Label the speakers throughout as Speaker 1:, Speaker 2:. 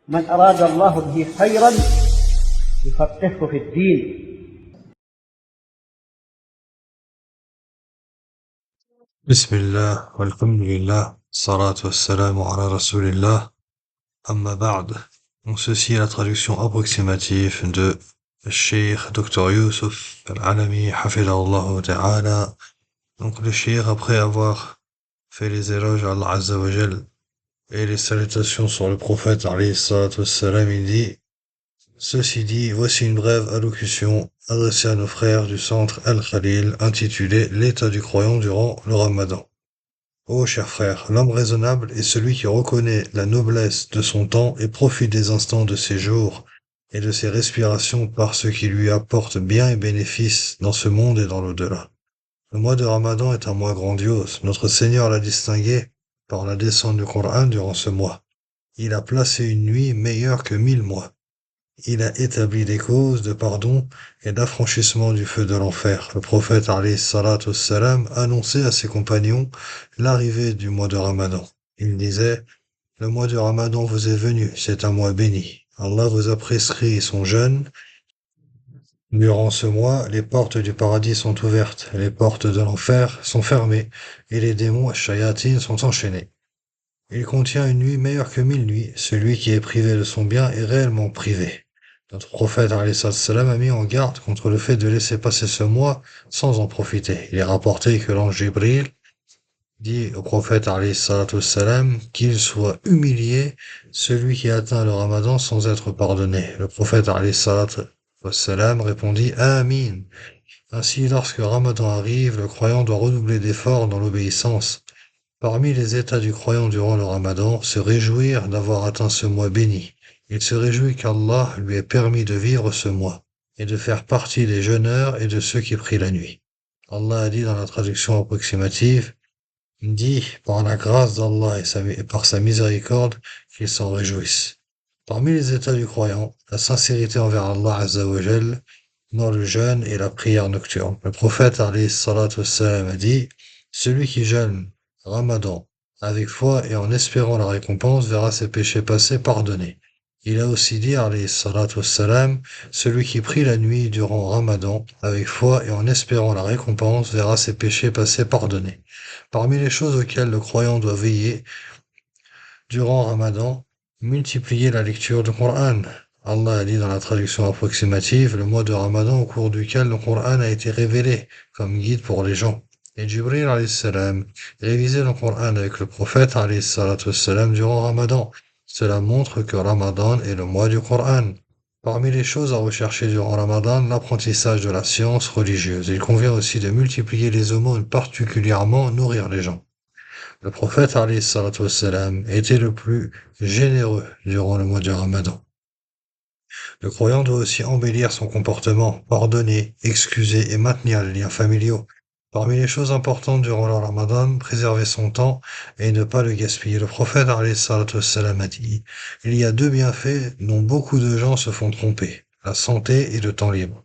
Speaker 1: من أراد الله به خيرا يفقهه في الدين.
Speaker 2: بسم الله والحمد لله الصلاة والسلام على رسول الله أما بعد. Donc ceci est la traduction approximative de Cheikh Dr Youssef Al-Alami Hafidahullah Ta'ala. Donc le Cheikh, après avoir fait les éloges à Allah Azza wa Jal et les salutations sur le prophète alayhi salatu wassalam, il dit: ceci dit, voici une brève allocution adressée à nos frères du centre Al-Khalil intitulée L'état du croyant durant le Ramadan. Ô cher frère, l'homme raisonnable est celui qui reconnaît la noblesse de son temps et profite des instants de ses jours et de ses respirations par ce qui lui apporte bien et bénéfice dans ce monde et dans l'au-delà. Le mois de Ramadan est un mois grandiose. Notre Seigneur l'a distingué par la descente du Coran durant ce mois. Il a placé une nuit meilleure que 1000 mois. Il a établi des causes de pardon et d'affranchissement du feu de l'enfer. Le prophète alayhi salatu wassalam annonçait à ses compagnons l'arrivée du mois de Ramadan. Il disait: le mois de Ramadan vous est venu, c'est un mois béni. Allah vous a prescrit son jeûne. Durant ce mois, les portes du paradis sont ouvertes, les portes de l'enfer sont fermées, et les démons shayatin sont enchaînés. Il contient une nuit meilleure que 1000 nuits. Celui qui est privé de son bien est réellement privé. Notre prophète alayhi salam a mis en garde contre le fait de laisser passer ce mois sans en profiter. Il est rapporté que l'ange Jibril dit au prophète alayhi salam qu'il soit humilié celui qui atteint le Ramadan sans être pardonné. Le prophète alayhi salam répondit Amin. Ainsi, lorsque Ramadan arrive, le croyant doit redoubler d'efforts dans l'obéissance. Parmi les états du croyant durant le Ramadan, se réjouir d'avoir atteint ce mois béni. Il se réjouit qu'Allah lui ait permis de vivre ce mois, et de faire partie des jeûneurs et de ceux qui prient la nuit. Allah a dit dans la traduction approximative, dit par la grâce d'Allah et par sa miséricorde qu'ils s'en réjouissent. Parmi les états du croyant, la sincérité envers Allah Azza wa Jal dans le jeûne et la prière nocturne. Le prophète alayhi salatu wassalam a dit: celui qui jeûne Ramadan avec foi et en espérant la récompense verra ses péchés passés pardonnés. Il a aussi dit alayhi salatu wassalam: celui qui prie la nuit durant Ramadan avec foi et en espérant la récompense verra ses péchés passés pardonnés. Parmi les choses auxquelles le croyant doit veiller durant Ramadan, multiplier la lecture du Coran. Allah a dit dans la traduction approximative le mois de Ramadan au cours duquel le Coran a été révélé comme guide pour les gens. Et Jibril alayhi salam révisait le Coran avec le prophète alayhi salatu wassalam durant Ramadan. Cela montre que Ramadan est le mois du Coran. Parmi les choses à rechercher durant Ramadan, l'apprentissage de la science religieuse. Il convient aussi de multiplier les aumônes, particulièrement nourrir les gens. Le prophète alayhi salatu wassalam était le plus généreux durant le mois du Ramadan. Le croyant doit aussi embellir son comportement, pardonner, excuser et maintenir les liens familiaux. Parmi les choses importantes durant le Ramadan, préserver son temps et ne pas le gaspiller. Le prophète alayhi salatu wassalam a dit: il y a deux bienfaits dont beaucoup de gens se font tromper, la santé et le temps libre.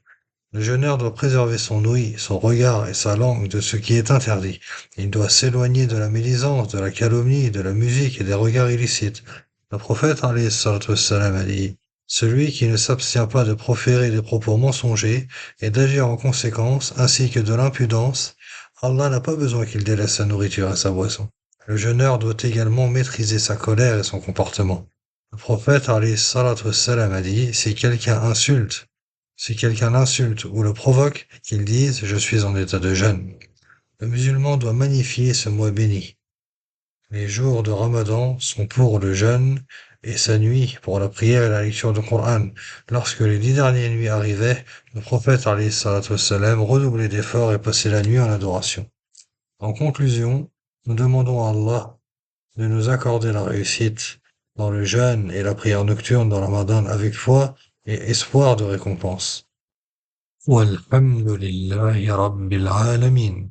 Speaker 2: Le jeûneur doit préserver son ouïe, son regard et sa langue de ce qui est interdit. Il doit s'éloigner de la médisance, de la calomnie, de la musique et des regards illicites. Le prophète alayhi salatu wassalam a dit: celui qui ne s'abstient pas de proférer des propos mensongers et d'agir en conséquence, ainsi que de l'impudence, Allah n'a pas besoin qu'il délaisse sa nourriture et sa boisson. Le jeûneur doit également maîtriser sa colère et son comportement. Le prophète alayhi salatu wassalam a dit: si quelqu'un l'insulte ou le provoque, qu'il dise: je suis en état de jeûne. Le musulman doit magnifier ce mois béni. Les jours de Ramadan sont pour le jeûne et sa nuit pour la prière et la lecture du Coran. Lorsque les 10 dernières nuits arrivaient, le prophète alayhi salatu wassalam redoublait d'efforts et passait la nuit en adoration. En conclusion, nous demandons à Allah de nous accorder la réussite dans le jeûne et la prière nocturne dans le Ramadan avec foi et espoir de récompense. Walhamdulillahi Rabbil Alamin.